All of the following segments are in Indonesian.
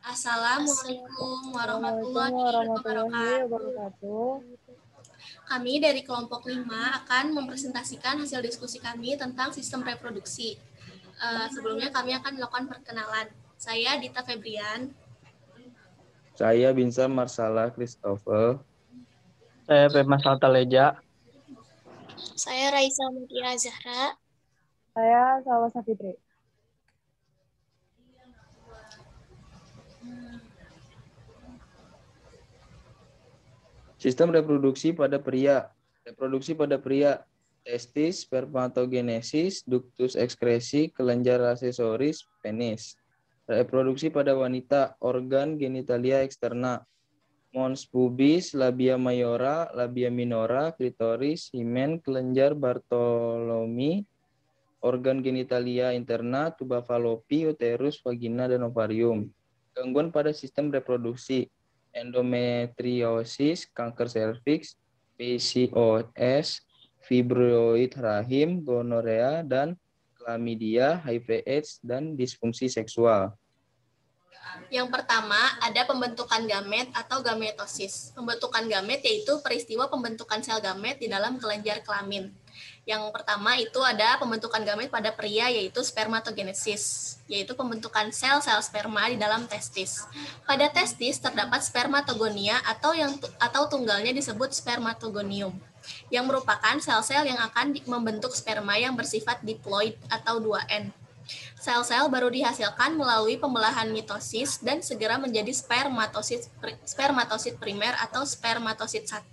Assalamualaikum Assalamualaikum warahmatullahi warahmatullahi wabarakatuh. wabarakatuh. Kami dari kelompok 5 akan mempresentasikan hasil diskusi kami tentang sistem reproduksi. Sebelumnya kami akan melakukan perkenalan. Saya Dita Febrian. Saya Binsar Marsala Christopher. Saya Pema Saltaleja. Saya Raisa Mutia Zahra. Saya Salwa Fitri. Sistem reproduksi pada pria. Reproduksi pada pria. Testis, spermatogenesis, ductus ekskresi, kelenjar aksesoris, penis. Reproduksi pada wanita. Organ genitalia eksterna. Mons pubis, labia mayora, labia minora, klitoris, himen, kelenjar Bartolomei, organ genitalia interna, tuba falopi, uterus, vagina, dan ovarium. Gangguan pada sistem reproduksi. Endometriosis, kanker serviks, PCOS, fibroid rahim, gonorea, dan chlamydia, HIV/AIDS, dan disfungsi seksual. Yang pertama, ada pembentukan gamet atau gametosis. Pembentukan gamet yaitu peristiwa pembentukan sel gamet di dalam kelenjar kelamin. Yang pertama itu ada pembentukan gamet pada pria yaitu spermatogenesis, yaitu pembentukan sel-sel sperma di dalam testis. Pada testis terdapat spermatogonia atau tunggalnya disebut spermatogonium, yang merupakan sel-sel yang akan membentuk sperma yang bersifat diploid atau 2N. Sel-sel baru dihasilkan melalui pembelahan mitosis dan segera menjadi spermatosit primer atau spermatosit 1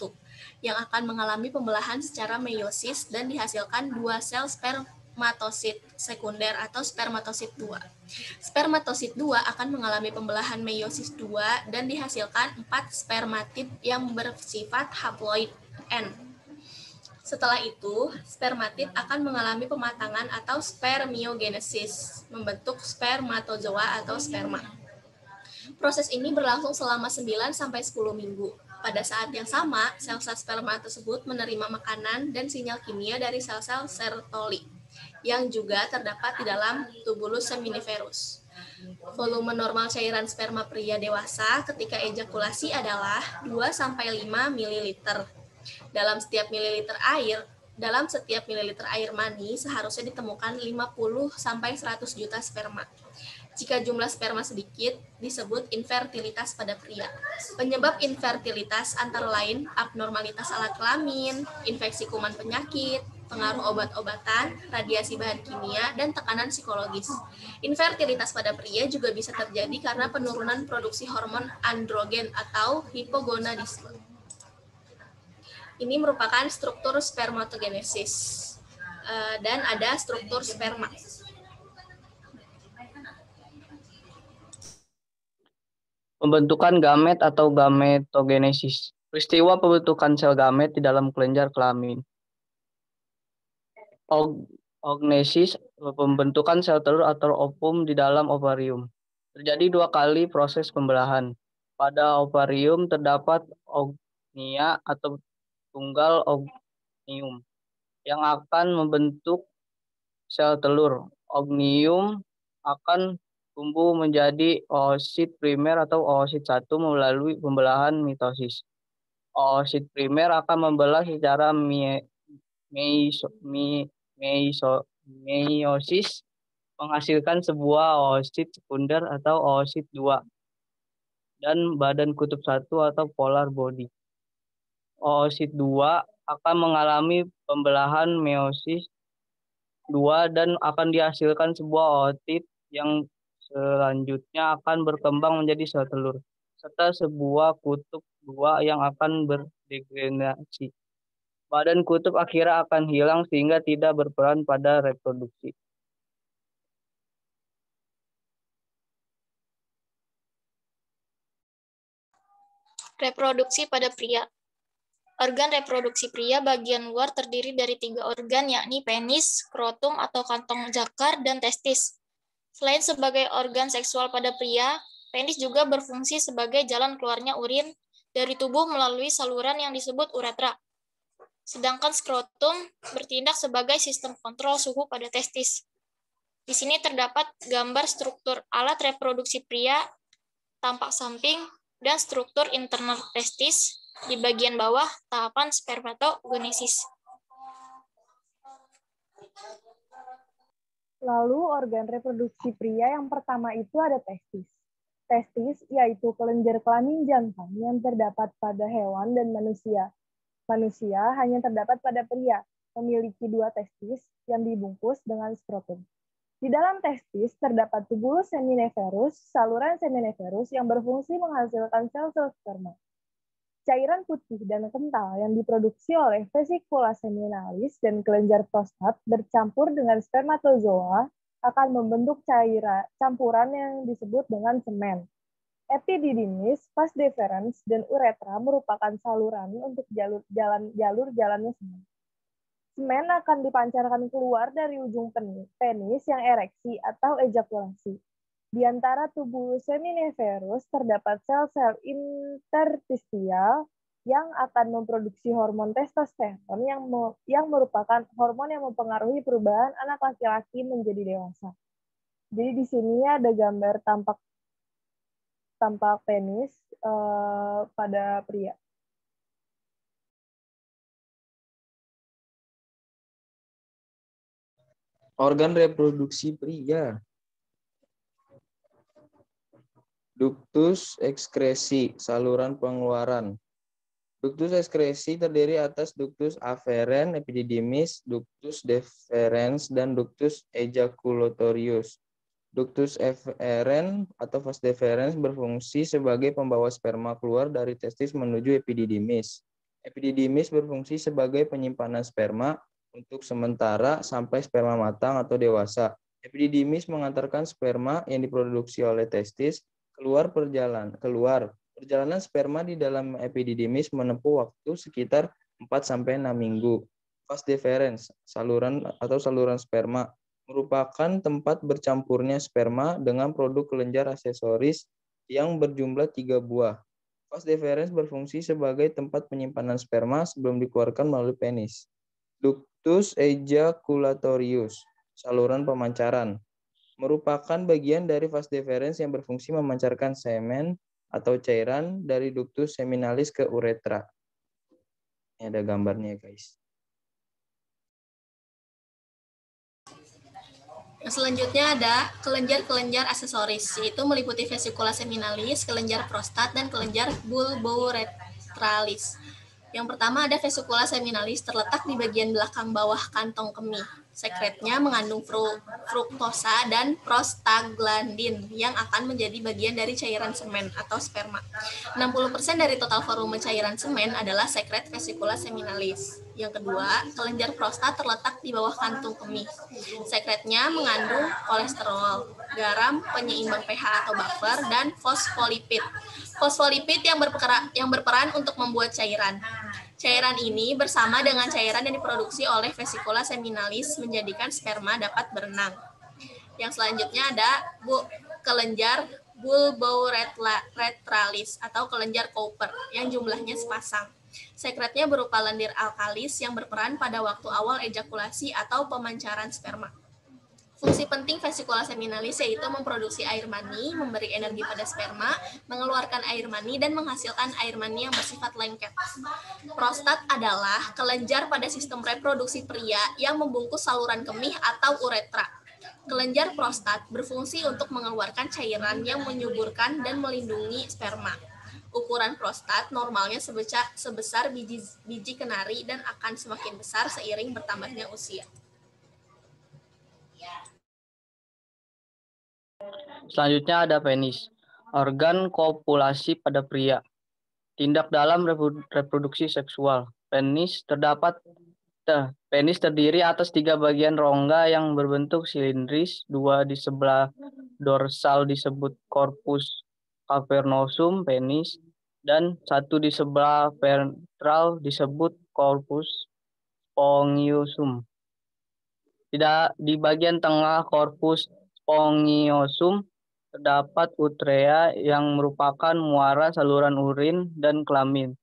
yang akan mengalami pembelahan secara meiosis dan dihasilkan 2 sel spermatosit sekunder atau spermatosit 2. Spermatosit 2 akan mengalami pembelahan meiosis 2 dan dihasilkan 4 spermatid yang bersifat haploid N. Setelah itu, spermatid akan mengalami pematangan atau spermiogenesis, membentuk spermatozoa atau sperma. Proses ini berlangsung selama 9-10 minggu. Pada saat yang sama, sel-sel sperma tersebut menerima makanan dan sinyal kimia dari sel-sel Sertoli, yang juga terdapat di dalam tubulus seminiferus. Volume normal cairan sperma pria dewasa ketika ejakulasi adalah 2-5 ml. Dalam setiap mililiter air mani seharusnya ditemukan 50-100 juta sperma. Jika jumlah sperma sedikit, disebut infertilitas pada pria. Penyebab infertilitas antara lain abnormalitas alat kelamin, infeksi kuman penyakit, pengaruh obat-obatan, radiasi bahan kimia, dan tekanan psikologis. Infertilitas pada pria juga bisa terjadi karena penurunan produksi hormon androgen atau hipogonadisme. Ini merupakan struktur spermatogenesis dan ada struktur sperma. Pembentukan gamet atau gametogenesis. Peristiwa pembentukan sel gamet di dalam kelenjar kelamin. Oogenesis, pembentukan sel telur atau ovum di dalam ovarium. Terjadi 2 kali proses pembelahan. Pada ovarium terdapat oonia atau tunggal ognium yang akan membentuk sel telur. Ognium akan tumbuh menjadi oosit primer atau oosit 1 melalui pembelahan mitosis. Oosit primer akan membelah secara meiosis menghasilkan sebuah oosit sekunder atau oosit 2 dan badan kutub 1 atau polar body. Oosit 2 akan mengalami pembelahan meiosis 2 dan akan dihasilkan sebuah oosit yang selanjutnya akan berkembang menjadi sel telur, serta sebuah kutub 2 yang akan berdegenerasi. Badan kutub akhirnya akan hilang sehingga tidak berperan pada reproduksi. Reproduksi pada pria. Organ reproduksi pria bagian luar terdiri dari 3 organ, yakni penis, skrotum atau kantong jakar, dan testis. Selain sebagai organ seksual pada pria, penis juga berfungsi sebagai jalan keluarnya urin dari tubuh melalui saluran yang disebut uretra. Sedangkan skrotum bertindak sebagai sistem kontrol suhu pada testis. Di sini terdapat gambar struktur alat reproduksi pria tampak samping, dan struktur internal testis. Di bagian bawah, tahapan spermatogenesis. Lalu organ reproduksi pria yang pertama itu ada testis. Testis yaitu kelenjar kelamin jantan yang terdapat pada hewan dan manusia. Manusia hanya terdapat pada pria, memiliki 2 testis yang dibungkus dengan skrotum. Di dalam testis terdapat tubulus seminiferus, saluran seminiferus yang berfungsi menghasilkan sel-sel sperma. Cairan putih dan kental yang diproduksi oleh vesikula seminalis dan kelenjar prostat bercampur dengan spermatozoa akan membentuk campuran yang disebut dengan semen. Epididymis, vas deferens, dan uretra merupakan saluran untuk jalur-jalannya semen. Semen akan dipancarkan keluar dari ujung penis yang ereksi atau ejakulasi. Di antara tubulus seminiferus terdapat sel-sel interstisial yang akan memproduksi hormon testosteron yang merupakan hormon yang mempengaruhi perubahan anak laki-laki menjadi dewasa. Jadi di sini ada gambar tampak penis pada pria. Organ reproduksi pria. Ductus ekskresi, saluran pengeluaran. Ductus ekskresi terdiri atas ductus afferens, epididymis, ductus deferens, dan ductus ejaculatorius. Ductus efferens atau vas deferens berfungsi sebagai pembawa sperma keluar dari testis menuju epididymis. Epididymis berfungsi sebagai penyimpanan sperma untuk sementara sampai sperma matang atau dewasa. Epididymis mengantarkan sperma yang diproduksi oleh testis keluar. Perjalanan sperma di dalam epididymis menempuh waktu sekitar 4-6 minggu. Vas deferens, saluran sperma, merupakan tempat bercampurnya sperma dengan produk kelenjar aksesoris yang berjumlah 3 buah. Vas deferens berfungsi sebagai tempat penyimpanan sperma sebelum dikeluarkan melalui penis. Ductus ejaculatorius, saluran pemancaran, merupakan bagian dari vas deferens yang berfungsi memancarkan semen atau cairan dari ductus seminalis ke uretra. Ini ada gambarnya, guys. Selanjutnya ada kelenjar-kelenjar aksesoris, yaitu meliputi vesikula seminalis, kelenjar prostat, dan kelenjar bulbouretralis. Yang pertama ada vesikula seminalis, terletak di bagian belakang bawah kantong kemih. Sekretnya mengandung fruktosa dan prostaglandin yang akan menjadi bagian dari cairan semen atau sperma. 60% dari total volume cairan semen adalah sekret vesikula seminalis. Yang kedua, kelenjar prostat terletak di bawah kantung kemih. Sekretnya mengandung kolesterol, garam, penyeimbang pH atau buffer, dan fosfolipid. Fosfolipid yang berperan untuk membuat cairan. Cairan ini bersama dengan cairan yang diproduksi oleh vesikula seminalis menjadikan sperma dapat berenang. Yang selanjutnya ada kelenjar bulbouretralis atau kelenjar Cooper yang jumlahnya sepasang. Sekretnya berupa lendir alkalis yang berperan pada waktu awal ejakulasi atau pemancaran sperma. Fungsi penting vesikula seminalis yaitu memproduksi air mani, memberi energi pada sperma, mengeluarkan air mani, dan menghasilkan air mani yang bersifat lengket. Prostat adalah kelenjar pada sistem reproduksi pria yang membungkus saluran kemih atau uretra. Kelenjar prostat berfungsi untuk mengeluarkan cairan yang menyuburkan dan melindungi sperma. Ukuran prostat normalnya sebesar biji kenari dan akan semakin besar seiring bertambahnya usia. Selanjutnya ada penis, organ kopulasi pada pria. Tindak dalam reproduksi seksual. Penis terdiri atas 3 bagian rongga yang berbentuk silindris, 2 di sebelah dorsal disebut corpus cavernosum penis, dan 1 di sebelah ventral disebut corpus spongiosum. Di bagian tengah corpus spongiosum terdapat utrea yang merupakan muara saluran urin dan kelamin.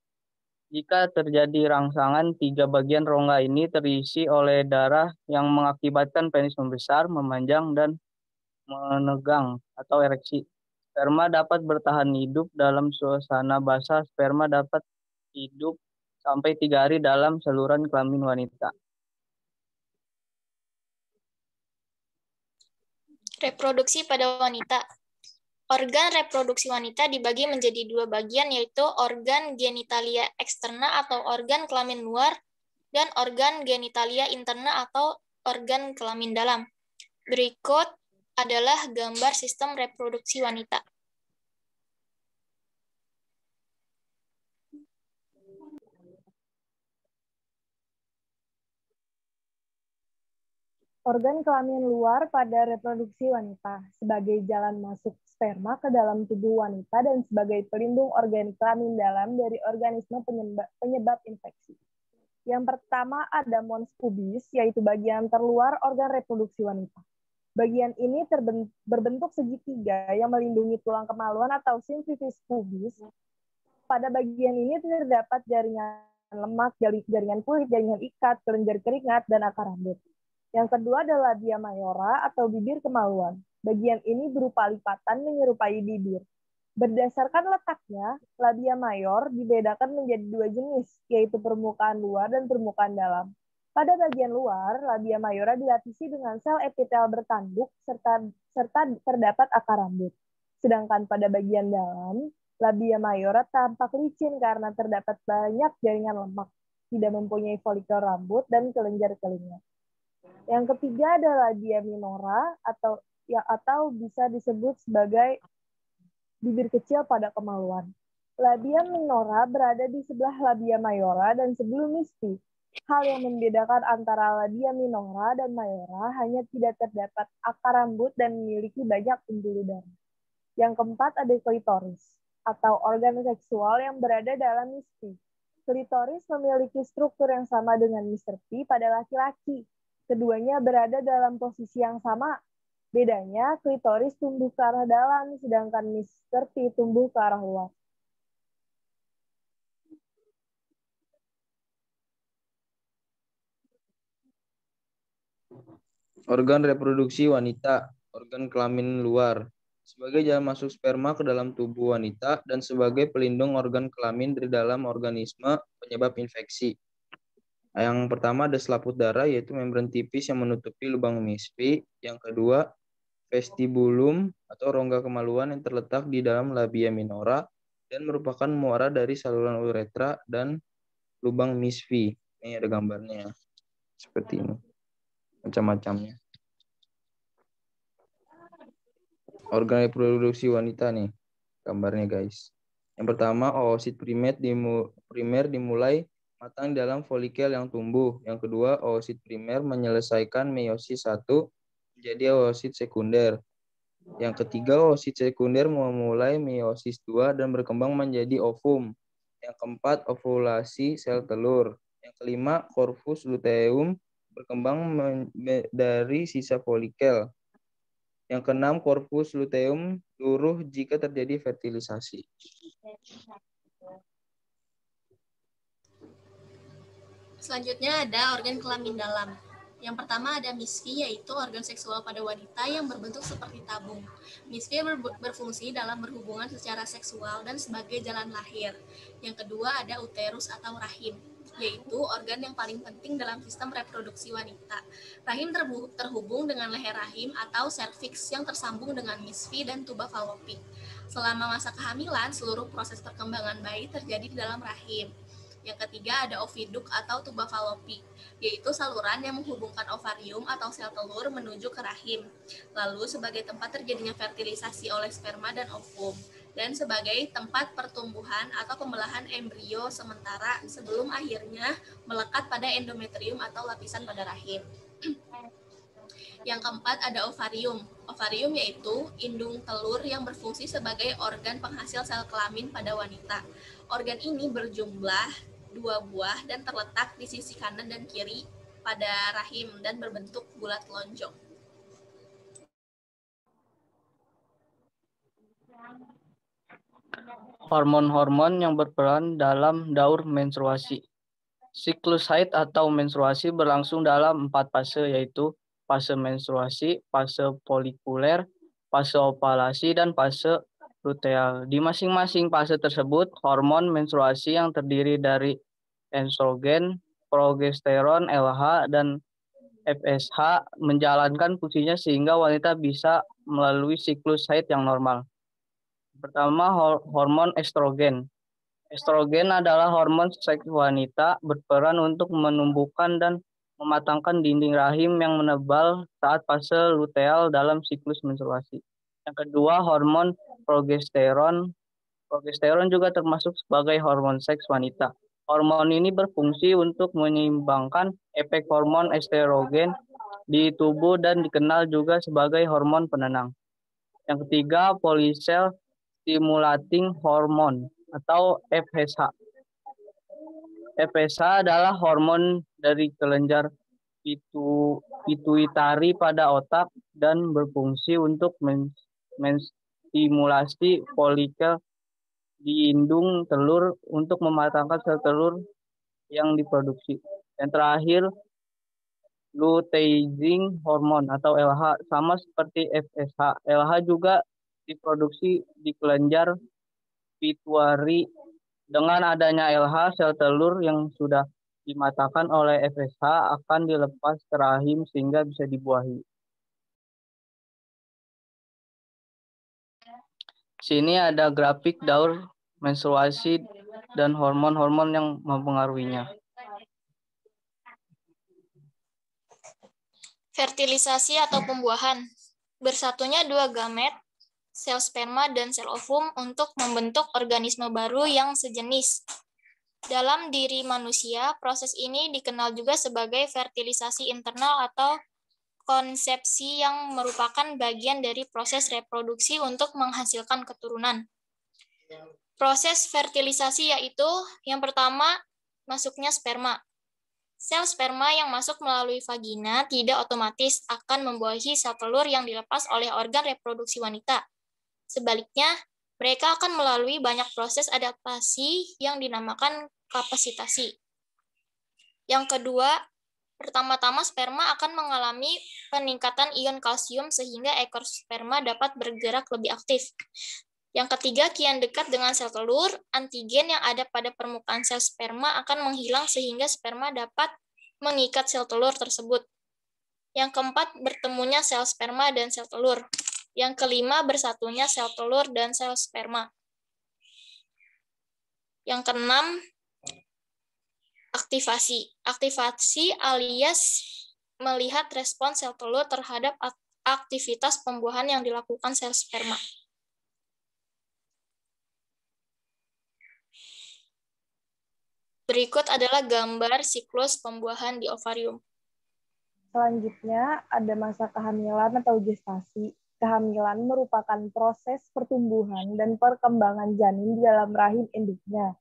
Jika terjadi rangsangan, 3 bagian rongga ini terisi oleh darah yang mengakibatkan penis membesar, memanjang, dan menegang atau ereksi. Sperma dapat bertahan hidup dalam suasana basah. Sperma dapat hidup sampai 3 hari dalam saluran kelamin wanita. Reproduksi pada wanita. Organ reproduksi wanita dibagi menjadi 2 bagian, yaitu organ genitalia eksterna atau organ kelamin luar dan organ genitalia interna atau organ kelamin dalam. Berikut adalah gambar sistem reproduksi wanita. Organ kelamin luar pada reproduksi wanita sebagai jalan masuk sperma ke dalam tubuh wanita dan sebagai pelindung organ kelamin dalam dari organisme penyebab infeksi. Yang pertama ada mons pubis, yaitu bagian terluar organ reproduksi wanita. Bagian ini berbentuk segitiga yang melindungi tulang kemaluan atau symphysis pubis. Pada bagian ini terdapat jaringan lemak, jaringan kulit, jaringan ikat, kelenjar keringat, dan akar rambut. Yang kedua adalah labia mayora atau bibir kemaluan. Bagian ini berupa lipatan menyerupai bibir. Berdasarkan letaknya, labia mayor dibedakan menjadi 2 jenis, yaitu permukaan luar dan permukaan dalam. Pada bagian luar, labia mayora dilapisi dengan sel epitel bertanduk serta terdapat akar rambut. Sedangkan pada bagian dalam, labia mayora tampak licin karena terdapat banyak jaringan lemak, tidak mempunyai folikel rambut dan kelenjar telinga. Yang ketiga adalah labia minora atau bisa disebut sebagai bibir kecil pada kemaluan. Labia minora berada di sebelah labia mayora dan sebelum misfi. Hal yang membedakan antara labia minora dan mayora hanya tidak terdapat akar rambut dan memiliki banyak pembuluh darah. Yang keempat ada klitoris atau organ seksual yang berada dalam misfi. Klitoris memiliki struktur yang sama dengan Mr. P pada laki-laki. Keduanya berada dalam posisi yang sama. Bedanya, klitoris tumbuh ke arah dalam, sedangkan Mr. P tumbuh ke arah luar. Organ reproduksi wanita, organ kelamin luar, sebagai jalan masuk sperma ke dalam tubuh wanita dan sebagai pelindung organ kelamin dari dalam organisme penyebab infeksi. Yang pertama ada selaput darah, yaitu membran tipis yang menutupi lubang misfi. Yang kedua, vestibulum atau rongga kemaluan yang terletak di dalam labia minora dan merupakan muara dari saluran uretra dan lubang misfi. Ini ada gambarnya seperti ini, macam-macamnya. Organ reproduksi wanita nih gambarnya guys. Yang pertama, oosit primer dimulai matang dalam folikel yang tumbuh. Yang kedua, oosit primer menyelesaikan meiosis 1 menjadi oosit sekunder. Yang ketiga, oosit sekunder memulai meiosis 2 dan berkembang menjadi ovum. Yang keempat, ovulasi sel telur. Yang kelima, corpus luteum berkembang dari sisa folikel. Yang keenam, corpus luteum luruh jika terjadi fertilisasi. Selanjutnya ada organ kelamin dalam. Yang pertama ada misfi, yaitu organ seksual pada wanita yang berbentuk seperti tabung. Misfi berfungsi dalam berhubungan secara seksual dan sebagai jalan lahir. Yang kedua ada uterus atau rahim, yaitu organ yang paling penting dalam sistem reproduksi wanita. Rahim terhubung dengan leher rahim atau serviks yang tersambung dengan misfi dan tuba falopik. Selama masa kehamilan, seluruh proses perkembangan bayi terjadi di dalam rahim. Yang ketiga ada oviduk atau tuba falopik, yaitu saluran yang menghubungkan ovarium atau sel telur menuju ke rahim, lalu sebagai tempat terjadinya fertilisasi oleh sperma dan ovum, dan sebagai tempat pertumbuhan atau pembelahan embrio sementara sebelum akhirnya melekat pada endometrium atau lapisan pada rahim. Yang keempat ada ovarium. Ovarium yaitu indung telur yang berfungsi sebagai organ penghasil sel kelamin pada wanita. Organ ini berjumlah 2 buah dan terletak di sisi kanan dan kiri pada rahim dan berbentuk bulat lonjong. Hormon-hormon yang berperan dalam daur menstruasi. Siklus haid atau menstruasi berlangsung dalam 4 fase, yaitu fase menstruasi, fase folikuler, fase ovulasi, dan fase luteal. Di masing-masing fase tersebut, hormon menstruasi yang terdiri dari estrogen, progesteron, LH, dan FSH menjalankan fungsinya sehingga wanita bisa melalui siklus haid yang normal. Pertama, hormon estrogen. Estrogen adalah hormon seks wanita berperan untuk menumbuhkan dan mematangkan dinding rahim yang menebal saat fase luteal dalam siklus menstruasi. Yang kedua, hormon progesteron. Progesteron juga termasuk sebagai hormon seks wanita. Hormon ini berfungsi untuk menyeimbangkan efek hormon estrogen di tubuh dan dikenal juga sebagai hormon penenang. Yang ketiga, follicle stimulating hormone atau FSH. FSH adalah hormon dari kelenjar pituitari pada otak dan berfungsi untuk menstimulasi folikel di indung telur untuk mematangkan sel telur yang diproduksi. Yang terakhir, luteinizing hormone atau LH, sama seperti FSH. LH juga diproduksi di kelenjar pituitari. Dengan adanya LH, sel telur yang sudah dimatangkan oleh FSH akan dilepas ke rahim sehingga bisa dibuahi. Sini ada grafik daur menstruasi dan hormon-hormon yang mempengaruhinya. Fertilisasi atau pembuahan. Bersatunya dua gamet, sel sperma dan sel ovum untuk membentuk organisme baru yang sejenis. Dalam diri manusia, proses ini dikenal juga sebagai fertilisasi internal atau konsepsi yang merupakan bagian dari proses reproduksi untuk menghasilkan keturunan. Proses fertilisasi yaitu yang pertama, masuknya sperma. Sel sperma yang masuk melalui vagina tidak otomatis akan membuahi sel telur yang dilepas oleh organ reproduksi wanita. Sebaliknya, mereka akan melalui banyak proses adaptasi yang dinamakan kapasitasi. Yang kedua, pertama-tama sperma akan mengalami peningkatan ion kalsium sehingga ekor sperma dapat bergerak lebih aktif. Yang ketiga, kian dekat dengan sel telur, antigen yang ada pada permukaan sel sperma akan menghilang sehingga sperma dapat mengikat sel telur tersebut. Yang keempat, bertemunya sel sperma dan sel telur. Yang kelima, bersatunya sel telur dan sel sperma. Yang keenam, aktivasi. Aktivasi alias melihat respons sel telur terhadap aktivitas pembuahan yang dilakukan sel sperma. Berikut adalah gambar siklus pembuahan di ovarium. Selanjutnya ada masa kehamilan atau gestasi. Kehamilan merupakan proses pertumbuhan dan perkembangan janin di dalam rahim induknya.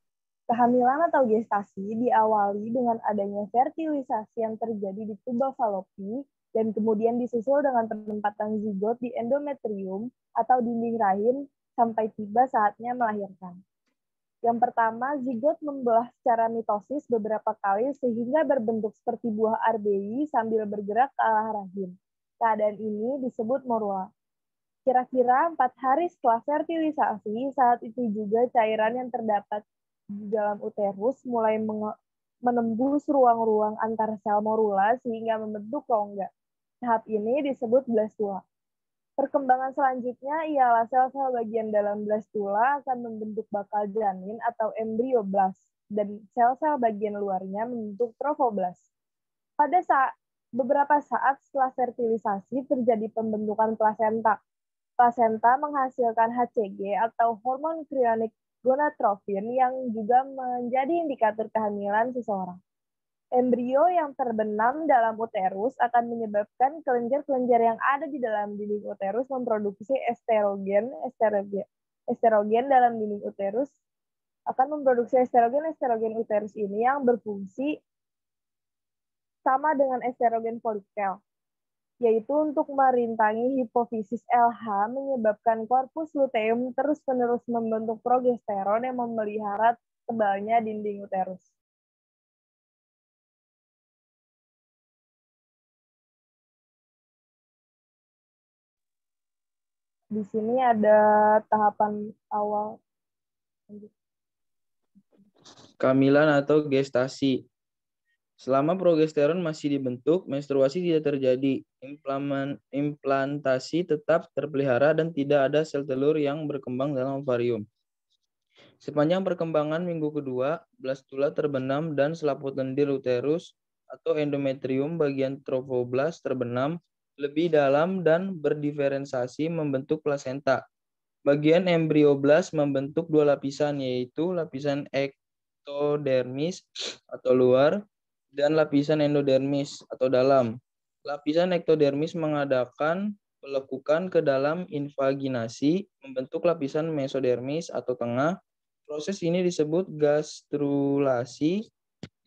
Kehamilan atau gestasi diawali dengan adanya fertilisasi yang terjadi di tuba falopi dan kemudian disusul dengan penempatan zigot di endometrium atau dinding rahim sampai tiba saatnya melahirkan. Yang pertama, zigot membelah secara mitosis beberapa kali sehingga berbentuk seperti buah arbei sambil bergerak ke arah rahim. Keadaan ini disebut morula. Kira-kira 4 hari setelah fertilisasi, saat itu juga cairan yang terdapat di dalam uterus mulai menembus ruang-ruang antar sel morula sehingga membentuk rongga. Tahap ini disebut blastula. Perkembangan selanjutnya ialah sel-sel bagian dalam blastula akan membentuk bakal janin atau embrioblast dan sel-sel bagian luarnya membentuk trofoblast. Pada beberapa saat setelah fertilisasi terjadi pembentukan plasenta. Plasenta menghasilkan HCG atau hormon chorionic gonadotropin yang juga menjadi indikator kehamilan seseorang. Embrio yang terbenam dalam uterus akan menyebabkan kelenjar-kelenjar yang ada di dalam dinding uterus memproduksi estrogen dalam dinding uterus akan memproduksi estrogen uterus ini yang berfungsi sama dengan estrogen folikel, yaitu untuk merintangi hipofisis LH menyebabkan korpus luteum terus-menerus membentuk progesteron yang memelihara tebalnya dinding uterus. Di sini ada tahapan awal. Kehamilan atau gestasi. Selama progesteron masih dibentuk, menstruasi tidak terjadi. Implantasi tetap terpelihara dan tidak ada sel telur yang berkembang dalam ovarium. Sepanjang perkembangan minggu kedua, blastula terbenam dan selaput lendir uterus atau endometrium bagian trofoblast terbenam lebih dalam dan berdiferensiasi membentuk plasenta. Bagian embrioblast membentuk dua lapisan, yaitu lapisan ektodermis atau luar dan lapisan endodermis atau dalam. Lapisan ektodermis mengadakan pelekukan ke dalam invaginasi, membentuk lapisan mesodermis atau tengah. Proses ini disebut gastrulasi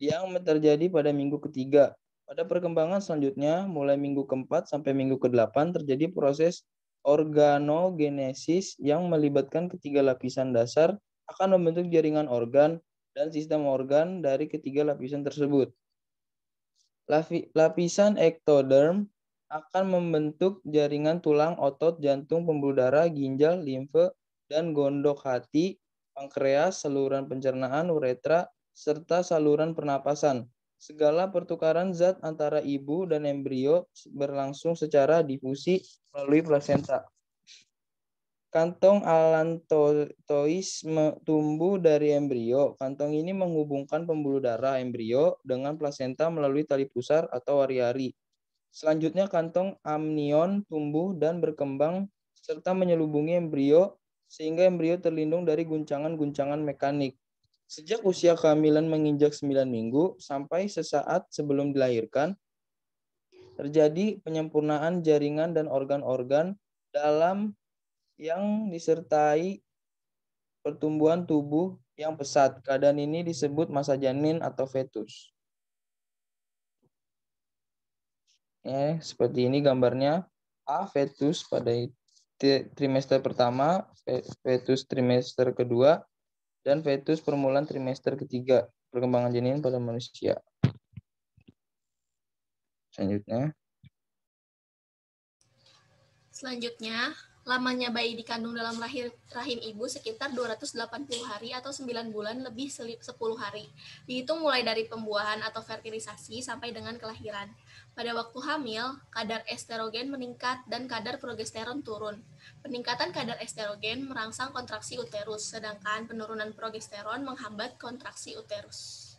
yang terjadi pada minggu ketiga. Pada perkembangan selanjutnya, mulai minggu keempat sampai minggu ke-8 terjadi proses organogenesis yang melibatkan ketiga lapisan dasar akan membentuk jaringan organ dan sistem organ dari ketiga lapisan tersebut. Lapisan ektoderm akan membentuk jaringan tulang, otot, jantung, pembuluh darah, ginjal, limfe, dan gondok hati, pankreas, saluran pencernaan, uretra, serta saluran pernapasan. Segala pertukaran zat antara ibu dan embrio berlangsung secara difusi melalui plasenta. Kantong allantois tumbuh dari embrio. Kantong ini menghubungkan pembuluh darah embrio dengan plasenta melalui tali pusar atau ari-ari. Selanjutnya kantong amnion tumbuh dan berkembang serta menyelubungi embrio sehingga embrio terlindung dari guncangan-guncangan mekanik. Sejak usia kehamilan menginjak 9 minggu sampai sesaat sebelum dilahirkan, terjadi penyempurnaan jaringan dan organ-organ dalam yang disertai pertumbuhan tubuh yang pesat. Keadaan ini disebut masa janin atau fetus. Seperti ini gambarnya. A, fetus pada trimester pertama, fetus trimester kedua, dan fetus permulaan trimester ketiga. Perkembangan janin pada manusia. Selanjutnya, lamanya bayi dikandung dalam rahim ibu sekitar 280 hari atau 9 bulan lebih 10 hari. Dihitung mulai dari pembuahan atau fertilisasi sampai dengan kelahiran. Pada waktu hamil, kadar estrogen meningkat dan kadar progesteron turun. Peningkatan kadar estrogen merangsang kontraksi uterus, sedangkan penurunan progesteron menghambat kontraksi uterus.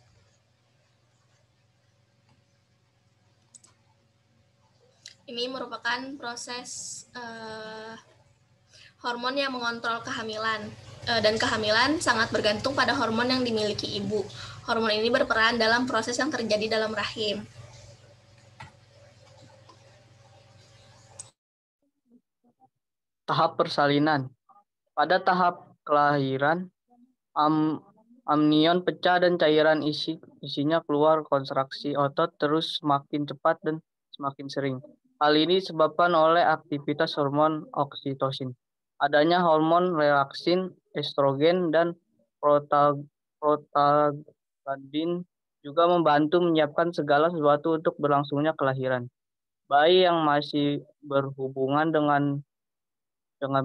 Ini merupakan proses hormon yang mengontrol kehamilan, dan kehamilan sangat bergantung pada hormon yang dimiliki ibu. Hormon ini berperan dalam proses yang terjadi dalam rahim. Tahap persalinan. Pada tahap kelahiran, amnion pecah dan cairan isinya keluar. Kontraksi otot terus semakin cepat dan semakin sering. Hal ini disebabkan oleh aktivitas hormon oksitosin. Adanya hormon relaksin, estrogen, dan prostaglandin juga membantu menyiapkan segala sesuatu untuk berlangsungnya kelahiran. Bayi yang masih berhubungan dengan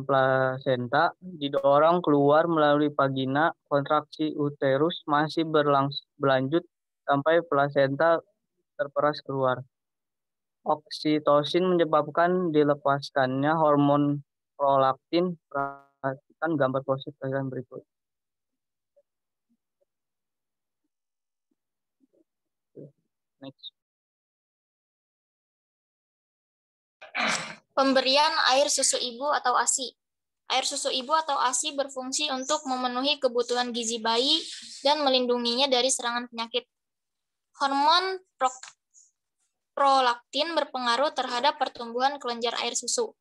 plasenta didorong keluar melalui vagina. Kontraksi uterus masih berlanjut sampai plasenta terperas keluar. Oksitosin menyebabkan dilepaskannya hormon prolaktin. Perhatikan gambar proses kelahiran berikut. Next. Pemberian air susu ibu atau ASI. Air susu ibu atau ASI berfungsi untuk memenuhi kebutuhan gizi bayi dan melindunginya dari serangan penyakit. Hormon prolaktin berpengaruh terhadap pertumbuhan kelenjar air susu.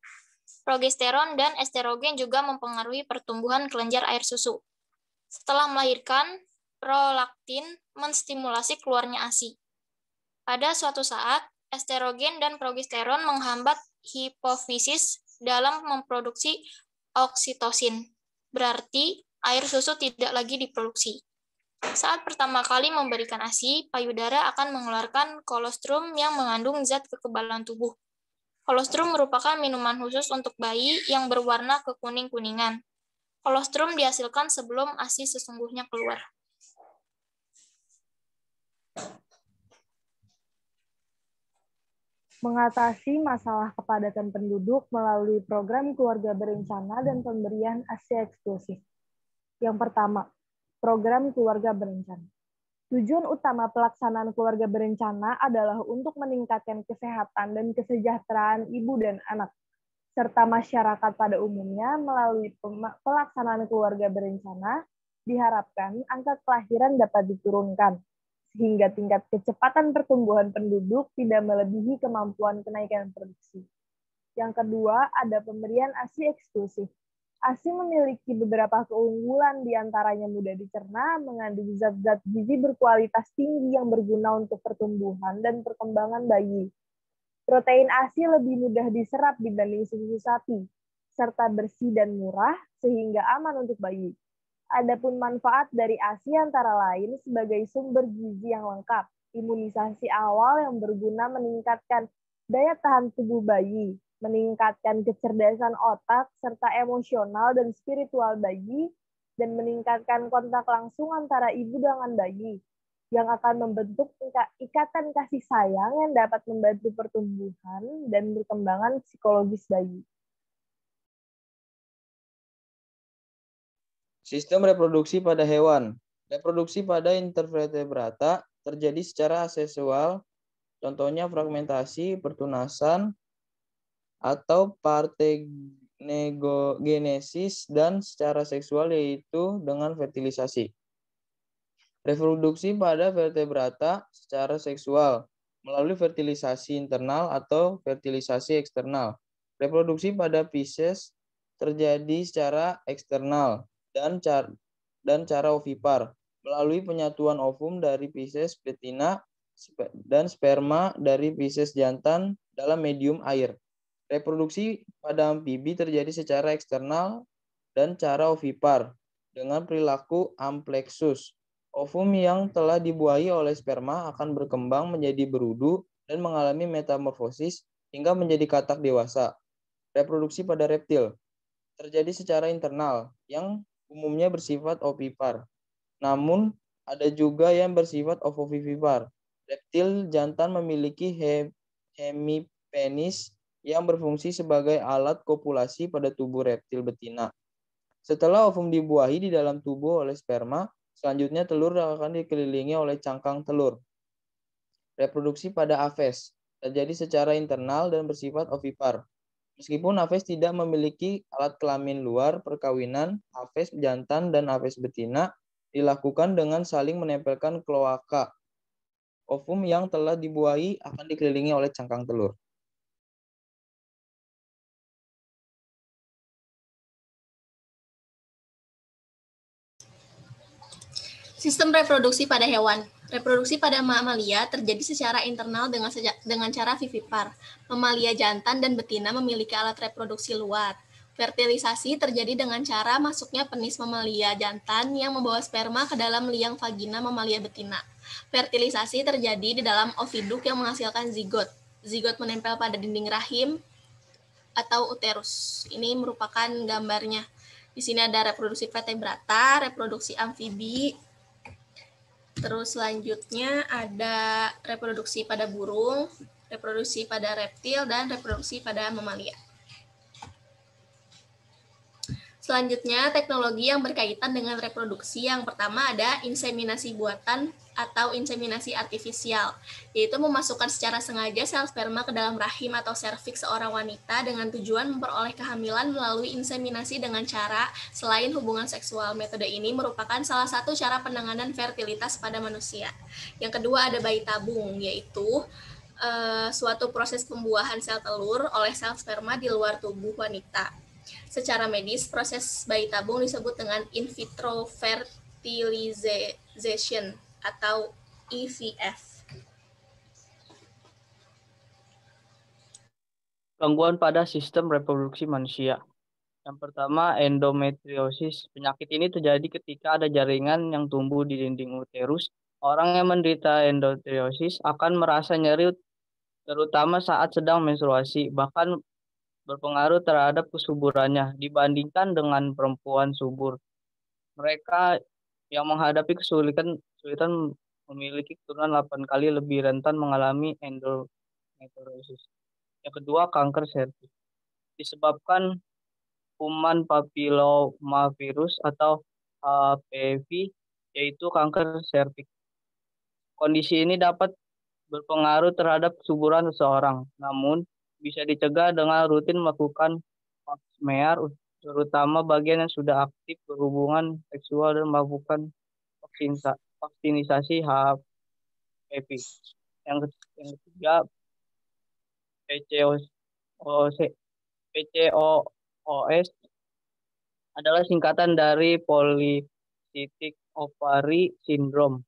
Progesteron dan estrogen juga mempengaruhi pertumbuhan kelenjar air susu. Setelah melahirkan, prolaktin menstimulasi keluarnya ASI. Pada suatu saat, estrogen dan progesteron menghambat hipofisis dalam memproduksi oksitosin. Berarti air susu tidak lagi diproduksi. Saat pertama kali memberikan ASI, payudara akan mengeluarkan kolostrum yang mengandung zat kekebalan tubuh. Kolostrum merupakan minuman khusus untuk bayi yang berwarna kekuning-kuningan. Kolostrum dihasilkan sebelum ASI sesungguhnya keluar. Mengatasi masalah kepadatan penduduk melalui program keluarga berencana dan pemberian ASI eksklusif. Yang pertama, program keluarga berencana. Tujuan utama pelaksanaan keluarga berencana adalah untuk meningkatkan kesehatan dan kesejahteraan ibu dan anak, serta masyarakat pada umumnya. Melalui pelaksanaan keluarga berencana, diharapkan angka kelahiran dapat diturunkan, sehingga tingkat kecepatan pertumbuhan penduduk tidak melebihi kemampuan kenaikan produksi. Yang kedua, ada pemberian ASI eksklusif. ASI memiliki beberapa keunggulan, diantaranya mudah dicerna, mengandung zat-zat gizi berkualitas tinggi yang berguna untuk pertumbuhan dan perkembangan bayi. Protein ASI lebih mudah diserap dibanding susu sapi, serta bersih dan murah, sehingga aman untuk bayi. Adapun manfaat dari ASI antara lain sebagai sumber gizi yang lengkap, imunisasi awal yang berguna meningkatkan daya tahan tubuh bayi, meningkatkan kecerdasan otak serta emosional dan spiritual bayi, dan meningkatkan kontak langsung antara ibu dengan bayi, yang akan membentuk ikatan kasih sayang yang dapat membantu pertumbuhan dan perkembangan psikologis bayi. Sistem reproduksi pada hewan. Reproduksi pada invertebrata terjadi secara aseksual, contohnya fragmentasi, pertunasan, atau parthenogenesis, dan secara seksual yaitu dengan fertilisasi. Reproduksi pada vertebrata secara seksual melalui fertilisasi internal atau fertilisasi eksternal. Reproduksi pada Pisces terjadi secara eksternal dan cara ovipar melalui penyatuan ovum dari Pisces betina dan sperma dari Pisces jantan dalam medium air. Reproduksi pada amfibi terjadi secara eksternal dan cara ovipar dengan perilaku amplexus. Ovum yang telah dibuahi oleh sperma akan berkembang menjadi berudu dan mengalami metamorfosis hingga menjadi katak dewasa. Reproduksi pada reptil terjadi secara internal yang umumnya bersifat ovipar. Namun, ada juga yang bersifat ovovivipar. Reptil jantan memiliki hemipenis yang berfungsi sebagai alat kopulasi pada tubuh reptil betina. Setelah ovum dibuahi di dalam tubuh oleh sperma, selanjutnya telur akan dikelilingi oleh cangkang telur. Reproduksi pada Aves terjadi secara internal dan bersifat ovipar. Meskipun Aves tidak memiliki alat kelamin luar, perkawinan Aves jantan dan Aves betina dilakukan dengan saling menempelkan kloaka. Ovum yang telah dibuahi akan dikelilingi oleh cangkang telur. Sistem reproduksi pada hewan. Reproduksi pada mamalia terjadi secara internal dengan cara vivipar. Mamalia jantan dan betina memiliki alat reproduksi luar. Fertilisasi terjadi dengan cara masuknya penis mamalia jantan yang membawa sperma ke dalam liang vagina mamalia betina. Fertilisasi terjadi di dalam oviduk yang menghasilkan zigot. Zigot menempel pada dinding rahim atau uterus. Ini merupakan gambarnya. Di sini ada reproduksi vertebrata, reproduksi amfibi. Terus selanjutnya ada reproduksi pada burung, reproduksi pada reptil, dan reproduksi pada mamalia. Selanjutnya, teknologi yang berkaitan dengan reproduksi. Yang pertama ada inseminasi buatan atau inseminasi artifisial, yaitu memasukkan secara sengaja sel sperma ke dalam rahim atau serviks seorang wanita dengan tujuan memperoleh kehamilan melalui inseminasi dengan cara selain hubungan seksual. Metode ini merupakan salah satu cara penanganan fertilitas pada manusia. Yang kedua ada bayi tabung, yaitu suatu proses pembuahan sel telur oleh sel sperma di luar tubuh wanita. Secara medis, proses bayi tabung disebut dengan in vitro fertilization atau IVF. Gangguan pada sistem reproduksi manusia. Yang pertama, endometriosis. Penyakit ini terjadi ketika ada jaringan yang tumbuh di dinding uterus. Orang yang menderita endometriosis akan merasa nyeri terutama saat sedang menstruasi, bahkan berpengaruh terhadap kesuburannya dibandingkan dengan perempuan subur. Mereka yang menghadapi kesulitan memiliki keturunan 8 kali lebih rentan mengalami endometriosis. Yang kedua, kanker serviks. Disebabkan kuman papilomavirus atau HPV, yaitu kanker serviks. Kondisi ini dapat berpengaruh terhadap kesuburan seseorang, namun bisa dicegah dengan rutin melakukan pap smear, terutama bagian yang sudah aktif berhubungan seksual dan melakukan vaksinisasi HPV. Yang ketiga, PCOS. PCOS adalah singkatan dari Polycystic Ovary Syndrome,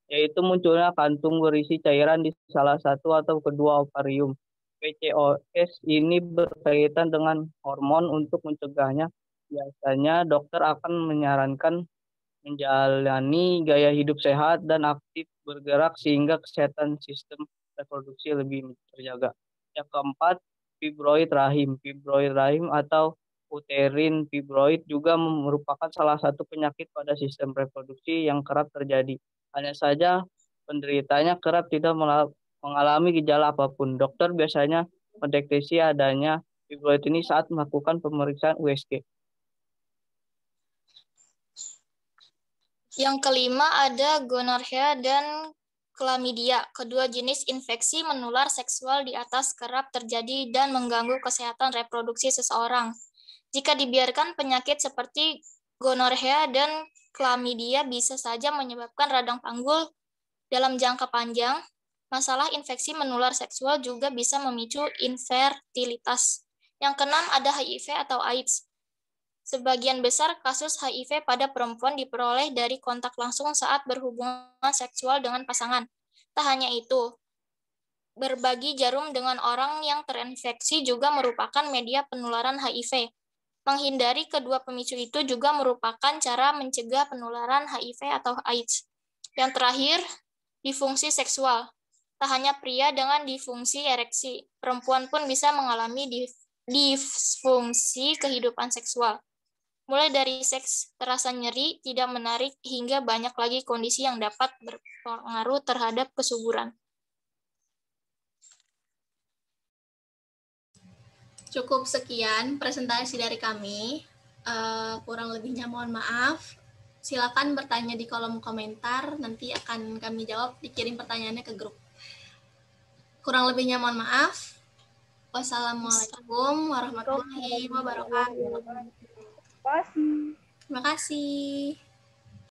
yaitu munculnya kantung berisi cairan di salah satu atau kedua ovarium. PCOS ini berkaitan dengan hormon. Untuk mencegahnya, biasanya dokter akan menyarankan menjalani gaya hidup sehat dan aktif bergerak sehingga kesehatan sistem reproduksi lebih terjaga. Yang keempat, fibroid rahim. Fibroid rahim atau uterine fibroid juga merupakan salah satu penyakit pada sistem reproduksi yang kerap terjadi. Hanya saja penderitanya kerap tidak mengalami gejala apapun. Dokter biasanya mendeteksi adanya fibroid ini saat melakukan pemeriksaan USG. Yang kelima ada gonorrea dan chlamydia. Kedua jenis infeksi menular seksual di atas kerap terjadi dan mengganggu kesehatan reproduksi seseorang. Jika dibiarkan, penyakit seperti gonorrea dan chlamydia bisa saja menyebabkan radang panggul dalam jangka panjang. Masalah infeksi menular seksual juga bisa memicu infertilitas. Yang keenam ada HIV atau AIDS. Sebagian besar kasus HIV pada perempuan diperoleh dari kontak langsung saat berhubungan seksual dengan pasangan. Tak hanya itu, berbagi jarum dengan orang yang terinfeksi juga merupakan media penularan HIV. Menghindari kedua pemicu itu juga merupakan cara mencegah penularan HIV atau AIDS. Yang terakhir, disfungsi seksual. Tak hanya pria dengan disfungsi ereksi, perempuan pun bisa mengalami disfungsi kehidupan seksual. Mulai dari seks terasa nyeri, tidak menarik, hingga banyak lagi kondisi yang dapat berpengaruh terhadap kesuburan. Cukup sekian presentasi dari kami. Kurang lebihnya mohon maaf. Silakan bertanya di kolom komentar, nanti akan kami jawab, dikirim pertanyaannya ke grup. Kurang lebihnya mohon maaf. Wassalamualaikum warahmatullahi wabarakatuh. Terima kasih. Terima kasih.